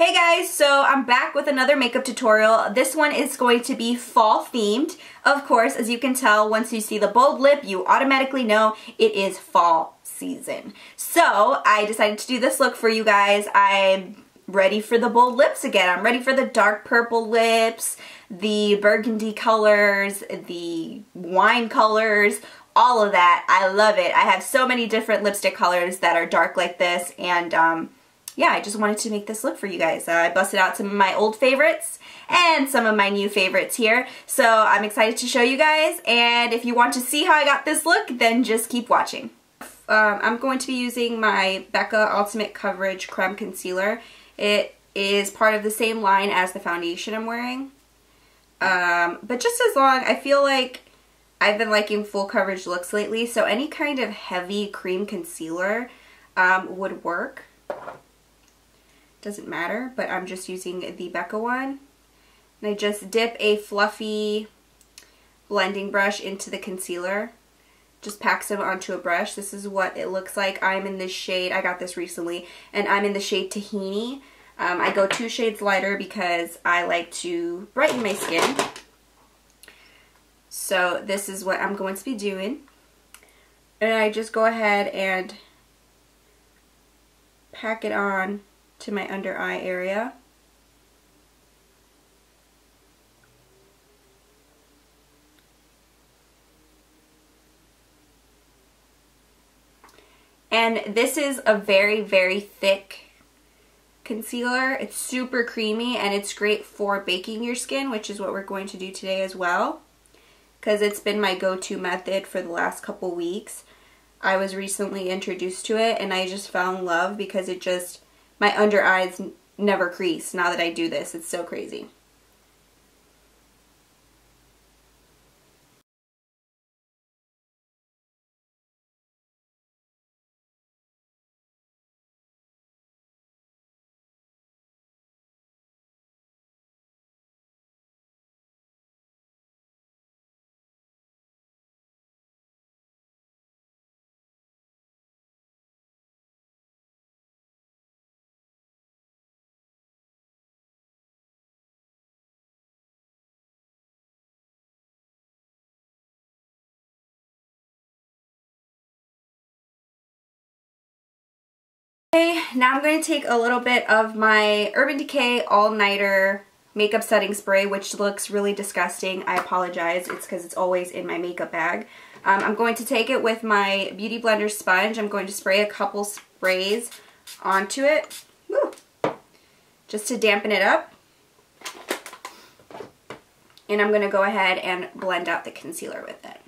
Hey guys, so I'm back with another makeup tutorial. This one is going to be fall themed. Of course, as you can tell, once you see the bold lip, you automatically know it is fall season. So I decided to do this look for you guys. I'm ready for the bold lips again. I'm ready for the dark purple lips, the burgundy colors, the wine colors, all of that. I love it. I have so many different lipstick colors that are dark like this, and yeah, I just wanted to make this look for you guys. I busted out some of my old favorites and some of my new favorites here. So I'm excited to show you guys, and if you want to see how I got this look, then just keep watching. I'm going to be using my Becca Ultimate Coverage Creme Concealer. It is part of the same line as the foundation I'm wearing. But just as long, I feel like I've been liking full coverage looks lately, so any kind of heavy cream concealer would work. Doesn't matter, but I'm just using the Becca one. And I just dip a fluffy blending brush into the concealer. Just pack some onto a brush. This is what it looks like. I'm in this shade, I got this recently, and I'm in the shade Tahini. I go 2 shades lighter because I like to brighten my skin. So this is what I'm going to be doing. And I just go ahead and pack it on to my under eye area. And this is a very, very thick concealer. It's super creamy and it's great for baking your skin, which is what we're going to do today as well, because it's been my go-to method for the last couple weeks. I was recently introduced to it and I just fell in love because it just, my under eyes never crease now that I do this. It's so crazy. Okay, now I'm going to take a little bit of my Urban Decay All Nighter makeup setting spray, which looks really disgusting. I apologize. It's because it's always in my makeup bag. I'm going to take it with my Beauty Blender sponge. I'm going to spray a couple sprays onto it. Woo! Just to dampen it up. And I'm going to go ahead and blend out the concealer with it.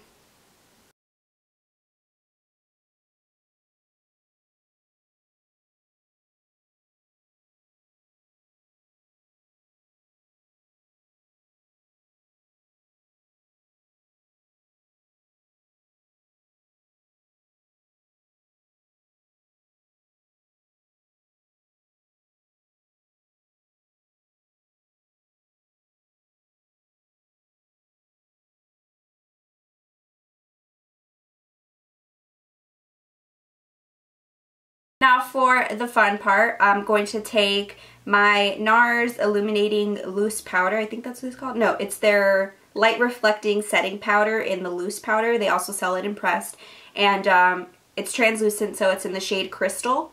Now for the fun part, I'm going to take my NARS Illuminating Loose Powder. I think that's what it's called. No, it's their Light Reflecting Setting Powder in the loose powder. They also sell it in pressed. And it's translucent, so it's in the shade Crystal.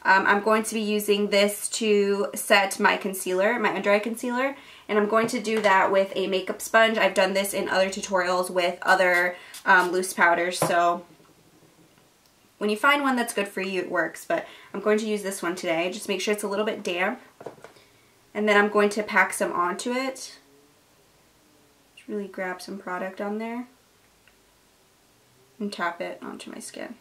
I'm going to be using this to set my concealer, my under eye concealer. And I'm going to do that with a makeup sponge. I've done this in other tutorials with other loose powders, so when you find one that's good for you, it works, but I'm going to use this one today. Just make sure it's a little bit damp. And then I'm going to pack some onto it. Just really grab some product on there and tap it onto my skin.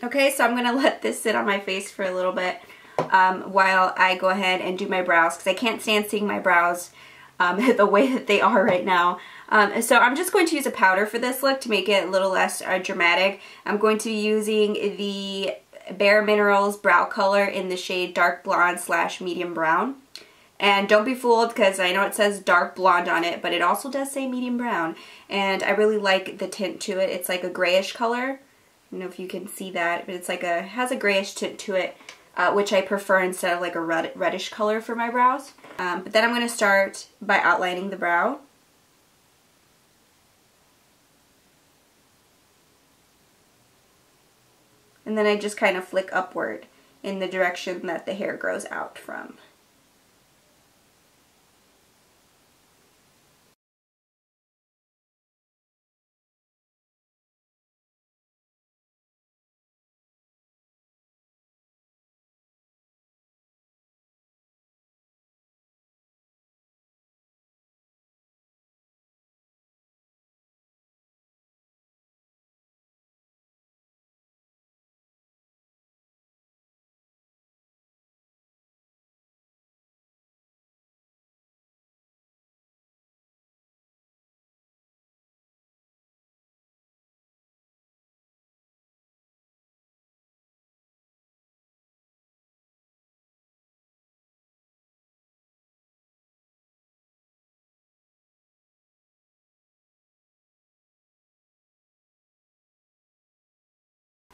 Okay, so I'm going to let this sit on my face for a little bit while I go ahead and do my brows, because I can't stand seeing my brows the way that they are right now. So I'm just going to use a powder for this look to make it a little less dramatic. I'm going to be using the Bare Minerals brow color in the shade Dark Blonde / Medium Brown. And don't be fooled, because I know it says dark blonde on it, but it also does say medium brown. And I really like the tint to it. It's like a grayish color. I don't know if you can see that, but it's like has a grayish tint to it, which I prefer instead of like a reddish color for my brows. But then I'm going to start by outlining the brow. And then I just kind of flick upward in the direction that the hair grows out from.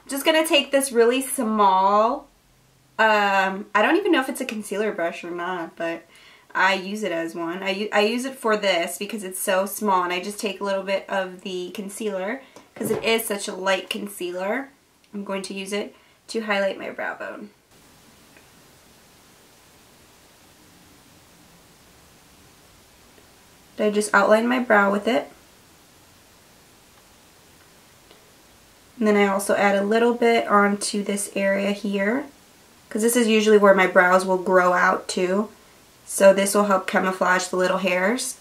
Just gonna take this really small, I don't even know if it's a concealer brush or not, but I use it as one. I use it for this because it's so small, and I just take a little bit of the concealer because it is such a light concealer. I'm going to use it to highlight my brow bone. I just outline my brow with it. And then I also add a little bit onto this area here, because this is usually where my brows will grow out to. So this will help camouflage the little hairs.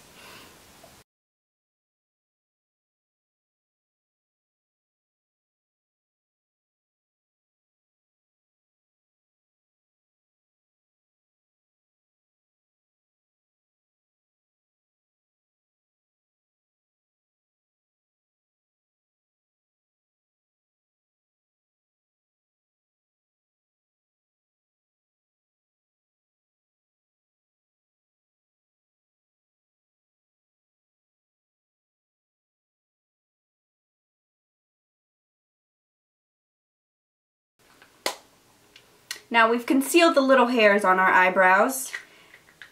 Now we've concealed the little hairs on our eyebrows,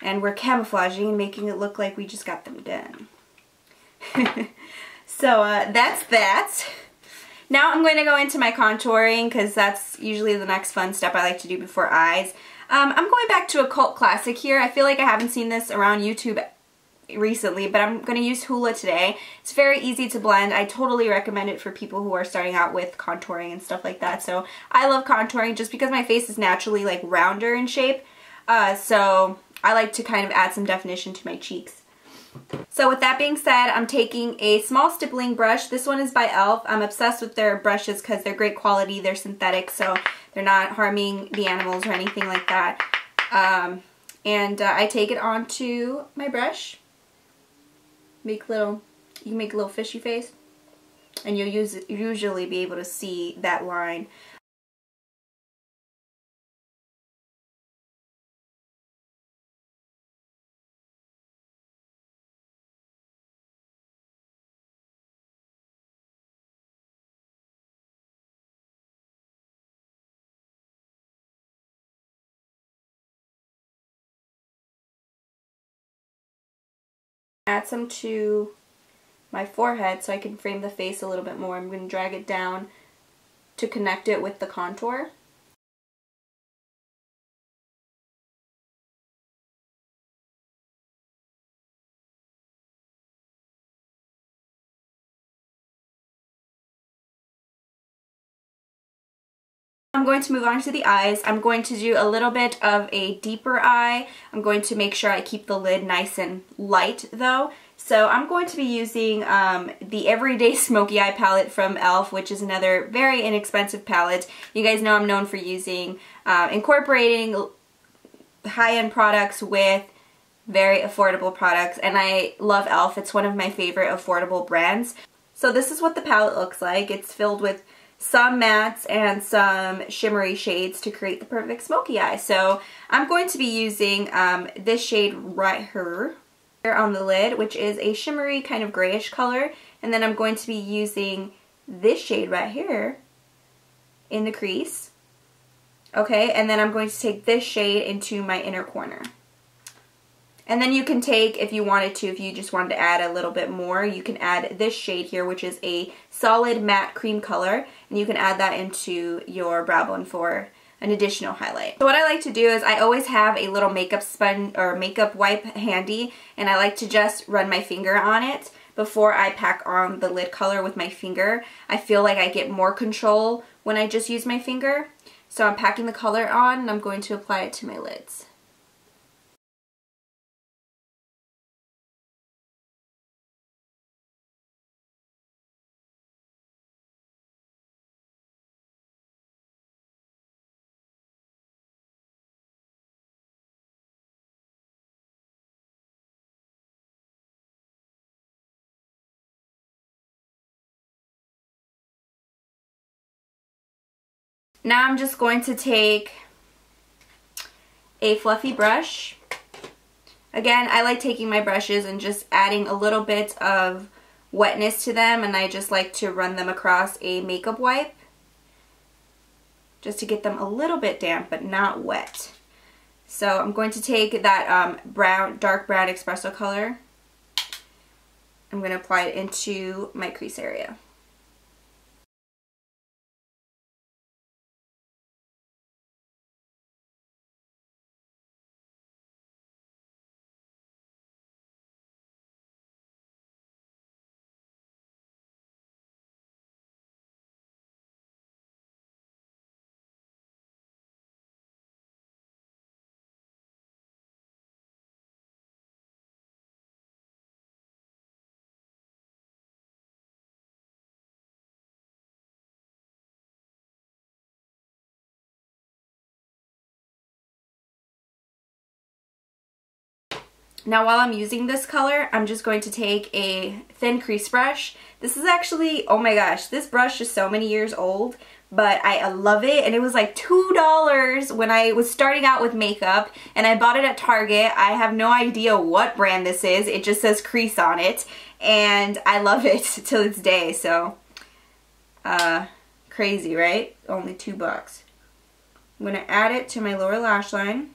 and we're camouflaging and making it look like we just got them done. So that's that. Now I'm going to go into my contouring, because that's usually the next fun step I like to do before eyes. I'm going back to a cult classic here. I feel like I haven't seen this around YouTube recently, but I'm going to use Hoola today. It's very easy to blend. I totally recommend it for people who are starting out with contouring and stuff like that. So I love contouring just because my face is naturally like rounder in shape. So I like to kind of add some definition to my cheeks. So with that being said, I'm taking a small stippling brush. This one is by e.l.f. I'm obsessed with their brushes because they're great quality. They're synthetic, so they're not harming the animals or anything like that. I take it onto my brush. You can make a little fishy face, and you'll usually be able to see that line. Add some to my forehead so I can frame the face a little bit more. I'm going to drag it down to connect it with the contour. I'm going to move on to the eyes. I'm going to do a little bit of a deeper eye. I'm going to make sure I keep the lid nice and light though. So I'm going to be using the Everyday Smoky Eye palette from e.l.f., which is another very inexpensive palette. You guys know I'm known for using, incorporating high-end products with Very affordable products, and I love e.l.f. It's one of my favorite affordable brands. So this is what the palette looks like. It's filled with some mattes and some shimmery shades to create the perfect smoky eye. So I'm going to be using this shade right here on the lid, which is a shimmery kind of grayish color. And then I'm going to be using this shade right here in the crease. Okay, and then I'm going to take this shade into my inner corner. And then you can take, if you wanted to, if you just wanted to add a little bit more, you can add this shade here, which is a solid matte cream color, and you can add that into your brow bone for an additional highlight. So what I like to do is I always have a little makeup sponge or makeup wipe handy, and I like to just run my finger on it before I pack on the lid color with my finger. I feel like I get more control when I just use my finger. So I'm packing the color on, and I'm going to apply it to my lids. Now I'm just going to take a fluffy brush. Again, I like taking my brushes and just adding a little bit of wetness to them, and I just like to run them across a makeup wipe just to get them a little bit damp but not wet. So I'm going to take that dark brown espresso color. I'm going to apply it into my crease area. Now while I'm using this color, I'm just going to take a thin crease brush. This is actually, oh my gosh, this brush is so many years old, but I love it, and it was like $2 when I was starting out with makeup, and I bought it at Target. I have no idea what brand this is. It just says crease on it, and I love it till this day, so crazy, right? Only $2. I'm going to add it to my lower lash line.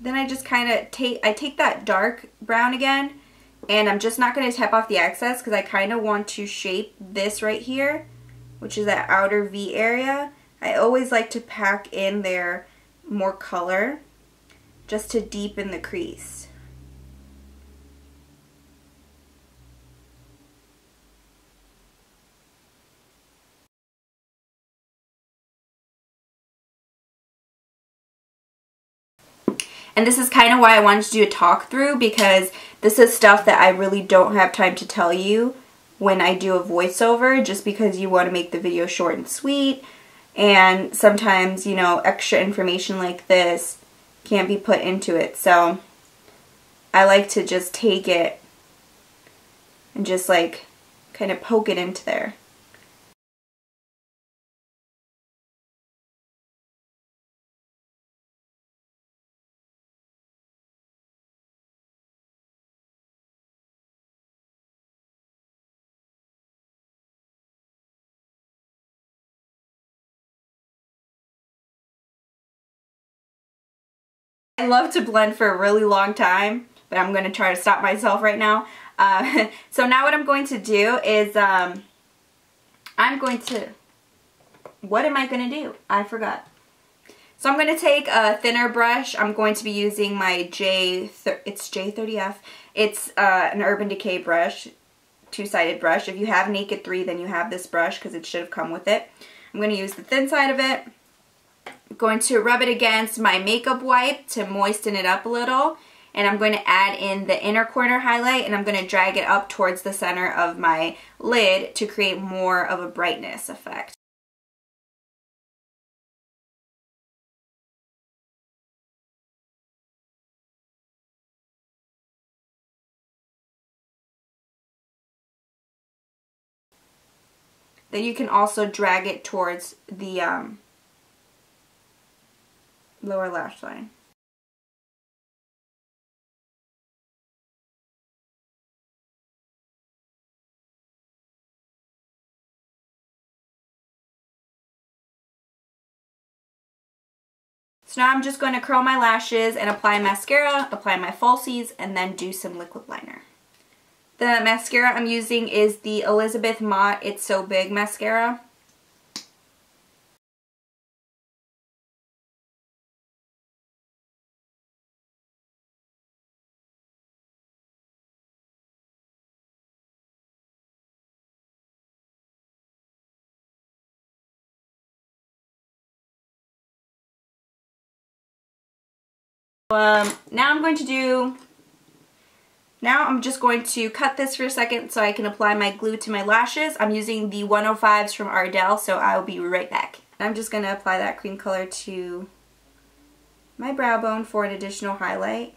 Then I just kind of take that dark brown again, and I'm just not going to tap off the excess because I kind of want to shape this right here, which is that outer V area. I always like to pack in there more color just to deepen the crease. And this is kind of why I wanted to do a talk through, because this is stuff that I really don't have time to tell you when I do a voiceover, just because you want to make the video short and sweet, and sometimes, you know, extra information like this can't be put into it. So I like to just take it and just like kind of poke it into there. I love to blend for a really long time, but I'm going to try to stop myself right now. So now what I'm going to do is what am I going to do? I forgot. So I'm going to take a thinner brush. I'm going to be using my it's J30F. It's an Urban Decay brush. two-sided brush. If you have Naked 3, then you have this brush because it should have come with it. I'm going to use the thin side of it. I'm going to rub it against my makeup wipe to moisten it up a little. And I'm going to add in the inner corner highlight, and I'm going to drag it up towards the center of my lid to create more of a brightness effect. Then you can also drag it towards the lower lash line. So now I'm just going to curl my lashes and apply mascara, apply my falsies, and then do some liquid liner. The mascara I'm using is the Elizabeth Mott It's So Big mascara. Now I'm just going to cut this for a second so I can apply my glue to my lashes. I'm using the 105s from Ardell, so I'll be right back. I'm just going to apply that cream color to my brow bone for an additional highlight.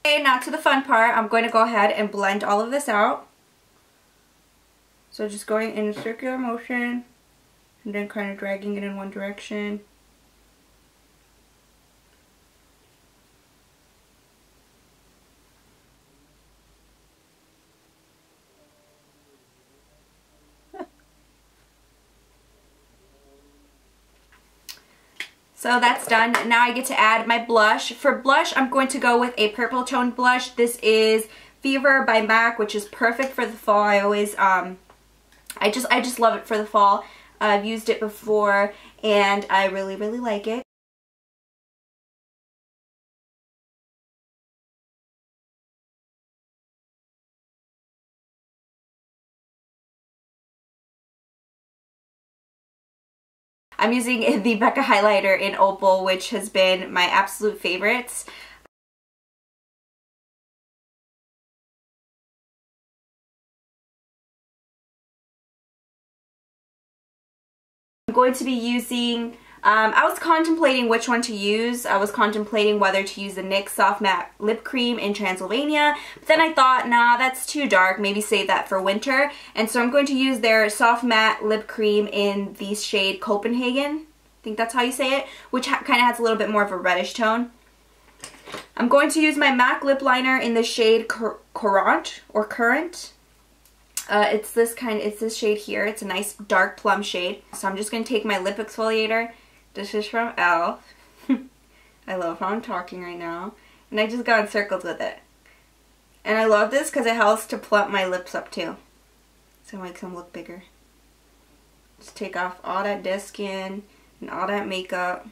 Okay, now to the fun part. I'm going to go ahead and blend all of this out. So just going in a circular motion and then kind of dragging it in one direction. So that's done. Now I get to add my blush. For blush, I'm going to go with a purple toned blush. This is Fever by MAC, which is perfect for the fall. I always, I just love it for the fall. I've used it before and I really, really like it. I'm using the Becca highlighter in Opal, which has been my absolute favorites. I'm going to be using, I was contemplating which one to use. I was contemplating whether to use the NYX Soft Matte Lip Cream in Transylvania, but then I thought, nah, that's too dark, maybe save that for winter. And so I'm going to use their Soft Matte Lip Cream in the shade Cophenhagen, I think that's how you say it, which kind of has a little bit more of a reddish tone. I'm going to use my MAC lip liner in the shade Currant or Currant. It's this shade here. It's a nice dark plum shade. So I'm just going to take my lip exfoliator. This is from e.l.f. I love how I'm talking right now. And I just got in circles with it. And I love this because it helps to plump my lips up too. So it makes them look bigger. Just take off all that dead skin and all that makeup.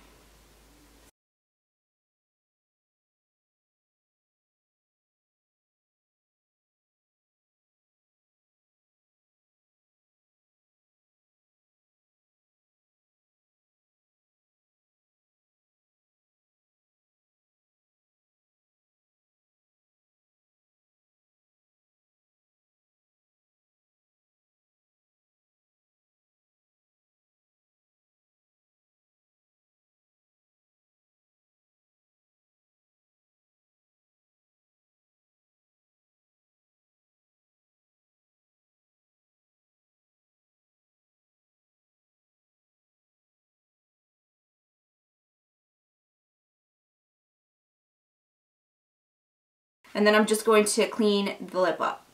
And then I'm just going to clean the lip up.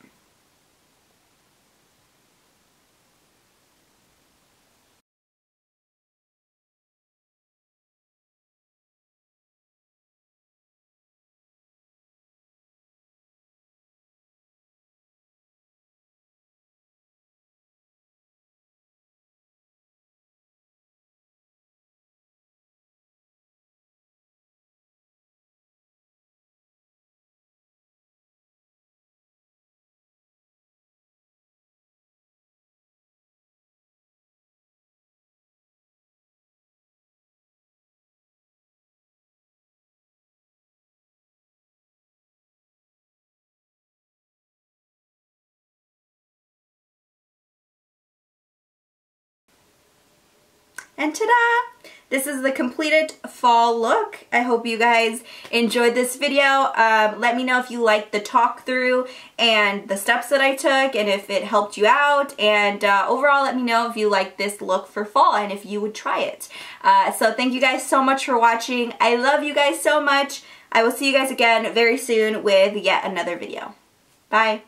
And ta-da! This is the completed fall look. I hope you guys enjoyed this video. Let me know if you liked the talk through and the steps that I took and if it helped you out. And overall, let me know if you like this look for fall and if you would try it. So thank you guys so much for watching. I love you guys so much. I will see you guys again very soon with yet another video. Bye.